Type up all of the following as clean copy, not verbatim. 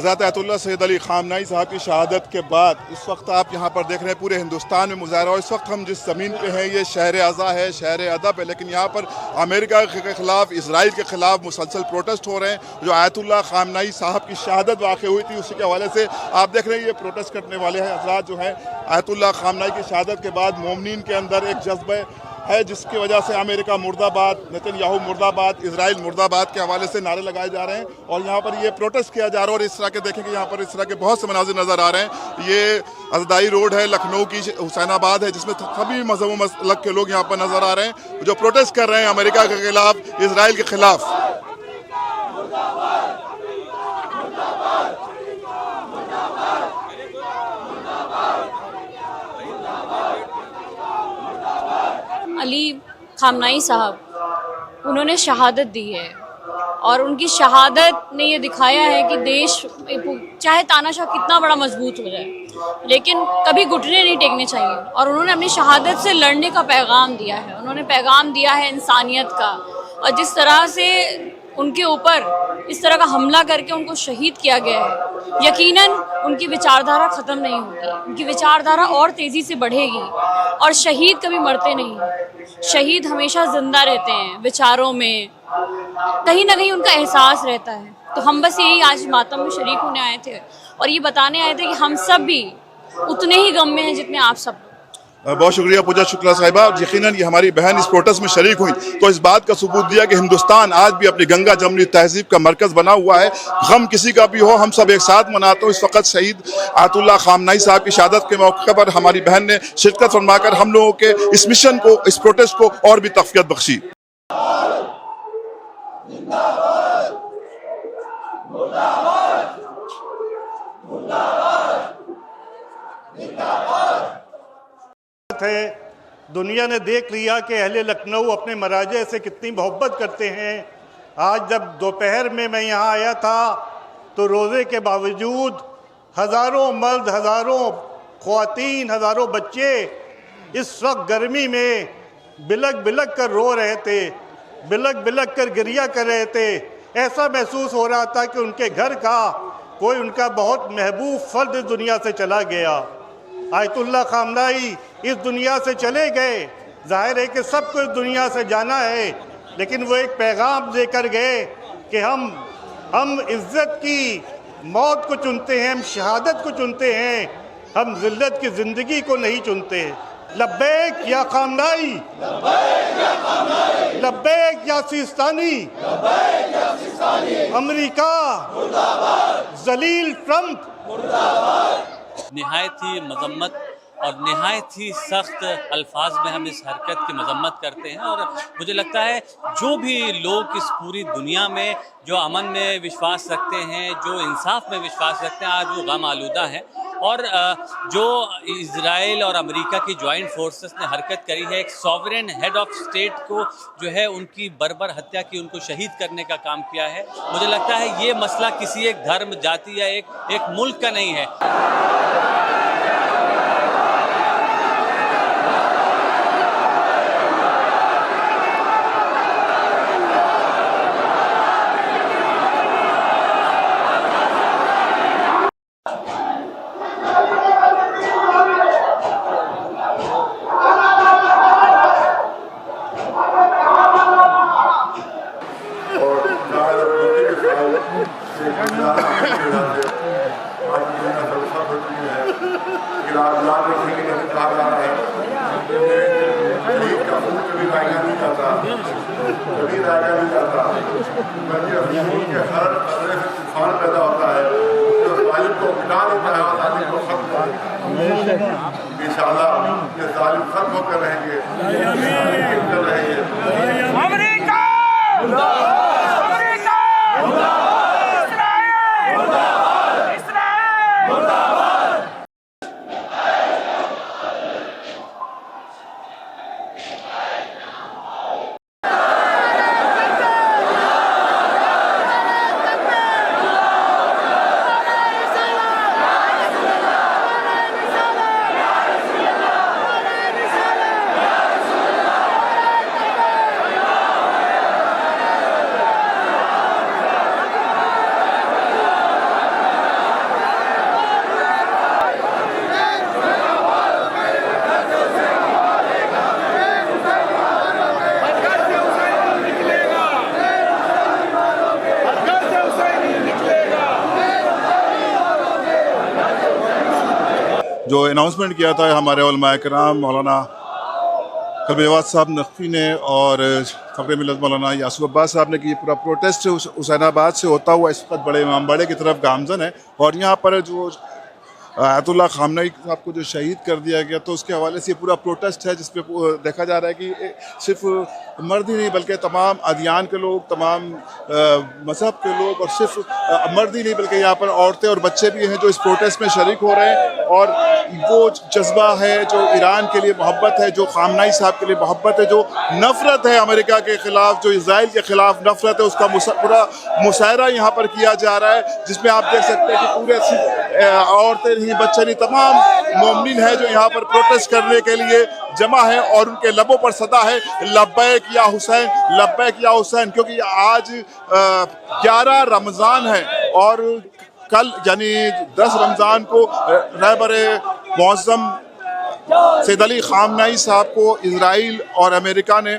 हज़रत आयतुल्लाह सैयद अली ख़ामनाई साहब की शहादत के बाद इस वक्त आप यहाँ पर देख रहे हैं पूरे हिंदुस्तान में मुजाहरा। और इस वक्त हम जिस ज़मीन पे हैं ये शहर अज़ा है, शहर अदब है, लेकिन यहाँ पर अमेरिका के ख़िलाफ़, इसराइल के ख़िलाफ़ मुसलसल प्रोटेस्ट हो रहे हैं। जो आयतुल्लाह ख़ामनाई साहब की शहादत वाक़ हुई थी उसी के हवाले से आप देख रहे हैं ये प्रोटेस्ट करने वाले हैं हज़रात जो हैं। आयतुल्लाह ख़ामनाई की शहादत के बाद मोमिनीन के अंदर एक जज्बा है जिसकी वजह से अमेरिका मुर्दाबाद, नेतन्याहू मुर्दाबाद, इजराइल मुर्दाबाद के हवाले से नारे लगाए जा रहे हैं और यहाँ पर ये प्रोटेस्ट किया जा रहा है। और इस तरह के देखें कि यहाँ पर इस तरह के बहुत से मनाजिर नज़र आ रहे हैं। ये अज़दाई रोड है, लखनऊ की हुसैनाबाद है, जिसमें सभी मजहब मसलक के लोग यहाँ पर नज़र आ रहे हैं जो प्रोटेस्ट कर रहे हैं अमेरिका के खिलाफ, इसराइल के खिलाफ। अली ख़ामनाई साहब उन्होंने शहादत दी है और उनकी शहादत ने ये दिखाया है कि देश चाहे तानाशाह कितना बड़ा मजबूत हो जाए लेकिन कभी घुटने नहीं टेकने चाहिए। और उन्होंने अपनी शहादत से लड़ने का पैगाम दिया है, उन्होंने पैगाम दिया है इंसानियत का। और जिस तरह से उनके ऊपर इस तरह का हमला करके उनको शहीद किया गया है, यकीनन उनकी विचारधारा ख़त्म नहीं होगी, उनकी विचारधारा और तेज़ी से बढ़ेगी। और शहीद कभी मरते नहीं, शहीद हमेशा ज़िंदा रहते हैं, विचारों में कहीं ना कहीं उनका एहसास रहता है। तो हम बस यही आज मातम में शरीक होने आए थे और ये बताने आए थे कि हम सब भी उतने ही गम में हैं जितने आप सब। बहुत शुक्रिया पूजा शुक्ला साहिबा। यकीनन ये हमारी बहन इस प्रोटेस्ट में शरीक हुई तो इस बात का सबूत दिया कि हिंदुस्तान आज भी अपनी गंगा जमनी तहजीब का मरकज़ बना हुआ है। गम किसी का भी हो हम सब एक साथ मनाते हो। इस वक्त शहीद आयतुल्लाह ख़ामनाई साहब की शहादत के मौके पर हमारी बहन ने शिरकत फरमाकर हम लोगों के इस मिशन को, इस प्रोटेस्ट को और भी तक़वियत बख्शी। है दुनिया ने देख लिया कि अहले लखनऊ अपने मराजे से कितनी मोहब्बत करते हैं। आज जब दोपहर में मैं यहाँ आया था तो रोज़े के बावजूद हज़ारों मर्द, हज़ारों ख़वातीन, हज़ारों बच्चे इस वक्त गर्मी में बिलक बिलक कर रो रहे थे, बिलक बिलक कर गिरिया कर रहे थे। ऐसा महसूस हो रहा था कि उनके घर का कोई उनका बहुत महबूब फ़र्द दुनिया से चला गया। आयतुल्लाह ख़ामनाई इस दुनिया से चले गए, जाहिर है कि सबको इस दुनिया से जाना है, लेकिन वो एक पैगाम देकर गए कि हम इज़्ज़त की मौत को चुनते हैं, हम शहादत को चुनते हैं, हम ज़िल्लत की ज़िंदगी को नहीं चुनते। लब्बैक या ख़ामनाई, लब्बैक या सिस्तानी, अमेरिका जलील ट्रंप। निहायत ही मजम्मत और निहायत ही सख्त अल्फाज में हम इस हरकत की मजम्मत करते हैं। और मुझे लगता है जो भी लोग इस पूरी दुनिया में जो अमन में विश्वास रखते हैं, जो इंसाफ में विश्वास रखते हैं, आज वो गम आलूदा हैं। और जो इजराइल और अमेरिका की जॉइंट फोर्सेस ने हरकत करी है, एक सॉवरेन हेड ऑफ स्टेट को जो है उनकी बर्बर हत्या की, उनको शहीद करने का काम किया है। मुझे लगता है ये मसला किसी एक धर्म, जाति या एक मुल्क का नहीं है। पैदा होता है जो जालिम को मिटा देता है और जालिम को खत्म कर देता है। इंशाअल्लाह ये जालिम खत्म होकर रहेंगे, अमेरिका जो अनाउंसमेंट किया था हमारे उलमाए किराम मौलाना कलबेवाद साहब नकवी ने और फ़खरे मिल्लत मौलाना यासूब अब्बास साहब ने कि ये पूरा प्रोटेस्ट हुसैनाबाद से होता हुआ इस वक्त बड़े इमामबाड़े की तरफ गामजन है। और यहाँ पर जो आयतुल्लाह खामनई साहब को जो शहीद कर दिया गया, तो उसके हवाले से ये पूरा प्रोटेस्ट है जिसपे देखा जा रहा है कि सिर्फ मर्द ही नहीं बल्कि तमाम अदियान के लोग, तमाम मजहब के लोग, और सिर्फ मर्द ही नहीं बल्कि यहाँ पर औरतें और बच्चे भी हैं जो इस प्रोटेस्ट में शरीक हो रहे हैं। और वो जज्बा है जो ईरान के लिए मोहब्बत है, जो खामनई साहब के लिए मोहब्बत है, जो नफ़रत है अमेरिका के ख़िलाफ़, जो इसराइल के ख़िलाफ़ नफ़रत है, उसका पूरा मुशायरा यहाँ पर किया जा रहा है, जिसमें आप देख सकते हैं कि पूरे औरतें नहीं, बच्चे नहीं, तमाम मोमिन है जो यहाँ पर प्रोटेस्ट करने के लिए जमा है। और उनके लबों पर सदा है लब्बैक या हुसैन, लब्बैक या हुसैन, क्योंकि आज 11 रमज़ान है और कल यानी 10 रमज़ान को रहबर मौज़म सैयद अली खामनई साहब को इजराइल और अमेरिका ने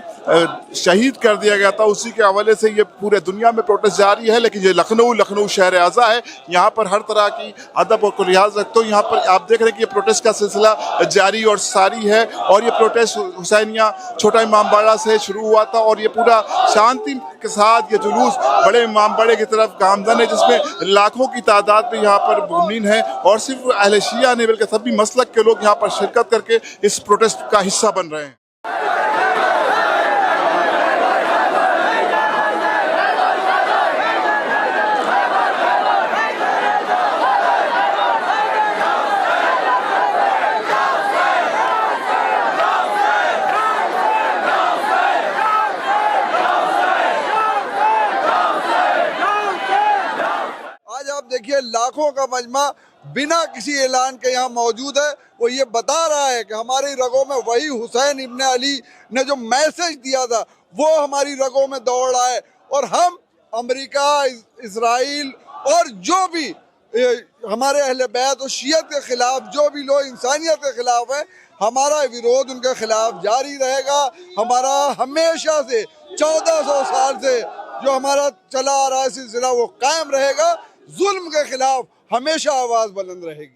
शहीद कर दिया गया था। उसी के हवाले से ये पूरे दुनिया में प्रोटेस्ट जारी है। लेकिन ये लखनऊ शहर आज़ा है, यहाँ पर हर तरह की अदब और लिहाज रखते हो। यहाँ पर आप देख रहे हैं कि ये प्रोटेस्ट का सिलसिला जारी और सारी है। और ये प्रोटेस्ट हुसैनिया छोटा इमामबाड़ा से शुरू हुआ था और ये पूरा शांति के साथ ये जुलूस बड़े इमामबाड़े की तरफ गामजन है, जिसमें लाखों की तादाद में यहाँ पर मुमिन है। और सिर्फ अहले शिया नहीं बल्कि सभी मसलक के लोग यहाँ पर शिरकत करके इस प्रोटेस्ट का हिस्सा बन रहे हैं। आज आप देखिए लाखों का मजमा बिना किसी ऐलान के यहाँ मौजूद है। वो ये बता रहा है कि हमारी रगों में वही हुसैन इब्न अली ने जो मैसेज दिया था वो हमारी रगों में दौड़ रहा है। और हम अमेरिका, इजराइल और जो भी हमारे अहले बैत और शियत के खिलाफ जो भी लोग इंसानियत के खिलाफ है, हमारा विरोध उनके खिलाफ जारी रहेगा। हमारा हमेशा से 1400 साल से जो हमारा चला आ रहा है सिलसिला वो कायम रहेगा। जुल्म के खिलाफ हमेशा आवाज बुलंद रहेगी।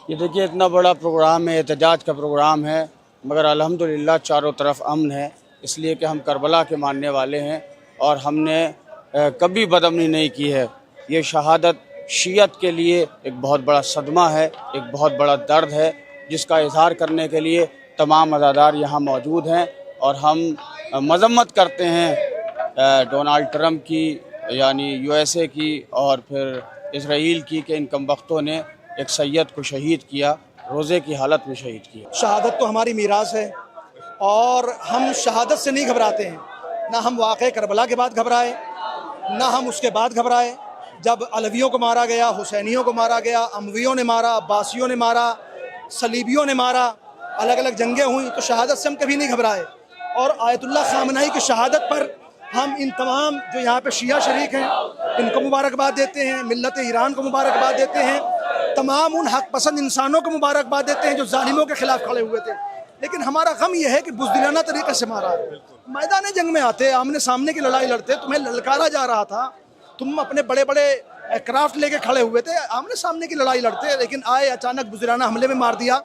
ये देखिए इतना बड़ा प्रोग्राम है, एहतजाज का प्रोग्राम है, मगर अल्हम्दुलिल्लाह चारों तरफ अमन है, इसलिए कि हम करबला के मानने वाले हैं और हमने कभी बदअमनी नहीं की है। ये शहादत शियत के लिए एक बहुत बड़ा सदमा है, एक बहुत बड़ा दर्द है, जिसका इजहार करने के लिए तमाम अज़ादार यहाँ मौजूद हैं। और हम मज़म्मत करते हैं डोनाल्ड ट्रंप की, यानी USA की, और फिर इसराइल की कि इन कमबख्तों ने एक सैयद को शहीद किया, रोज़े की हालत में शहीद किया। शहादत तो हमारी मीरास है और हम शहादत से नहीं घबराते हैं। ना हम वाक़े करबला के बाद घबराए, ना हम उसके बाद घबराए। जब अलवियों को मारा गया, हुसैनियों को मारा गया, अमवियों ने मारा, अब्बासियों ने मारा, सलीबियों ने मारा, अलग अलग जंगें हुई, तो शहादत से हम कभी नहीं घबराए। और आयतुल्लाह खामनई की शहादत पर हम इन तमाम जो यहाँ पे शिया शरीक हैं इनको मुबारकबाद देते हैं, मिल्लत ईरान को मुबारकबाद देते हैं, तमाम उन हक पसंद इंसानों को मुबारकबाद देते हैं जो जालिमों के खिलाफ खड़े हुए थे। लेकिन हमारा गम यह है कि बुज़दिलाना तरीके से मारा। मैदान जंग में आते, आमने सामने की लड़ाई लड़ते, तुम्हें ललकारा जा रहा था, तुम अपने बड़े बड़े क्राफ्ट लेके खड़े हुए थे, आमने सामने की लड़ाई लड़ते, लेकिन आए अचानक बुज़दिलाना हमले में मार दिया।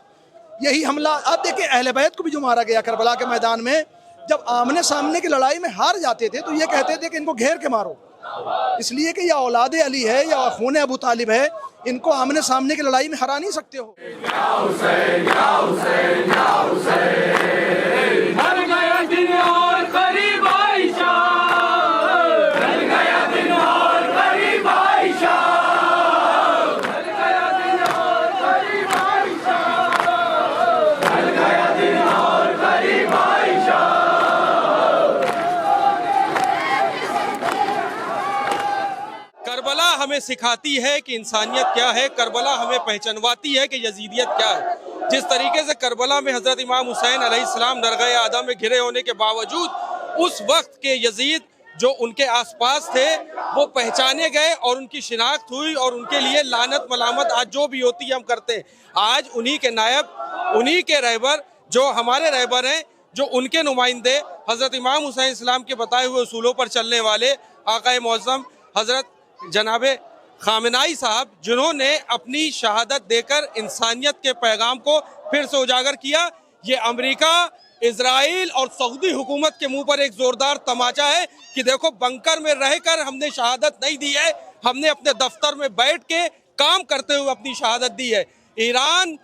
यही हमला आप देखिए अहले बैत को भी जो मारा गया करबला के मैदान में, जब आमने सामने की लड़ाई में हार जाते थे तो ये कहते थे कि इनको घेर के मारो, इसलिए कि यह औलाद अली है या खून अबू तालिब है, इनको आमने सामने की लड़ाई में हरा नहीं सकते हो। करबला हमें सिखाती है कि इंसानियत क्या है, करबला हमें पहचानवाती है कि यजीदियत क्या है। जिस तरीके से करबला में हज़रत इमाम हुसैन अलैहिस्सलाम दरगाह आदम में घिरे होने के बावजूद उस वक्त के यजीद जो उनके आसपास थे वो पहचाने गए और उनकी शिनाख्त हुई और उनके लिए लानत मलामत आज जो भी होती है हम करते हैं। आज उन्हीं के नायब, उन्हीं के रहबर जो हमारे रहबर हैं, जो उनके नुमाइंदे हज़रत इमाम हुसैन इस्लाम के बताए हुए उसूलों पर चलने वाले आक़ाए मौज़म हज़रत जनाब खामेनाई साहब, जिन्होंने अपनी शहादत देकर इंसानियत के पैगाम को फिर से उजागर किया। ये अमेरिका, इजराइल और सऊदी हुकूमत के मुंह पर एक जोरदार तमाचा है कि देखो, बंकर में रहकर हमने शहादत नहीं दी है, हमने अपने दफ्तर में बैठ के काम करते हुए अपनी शहादत दी है। ईरान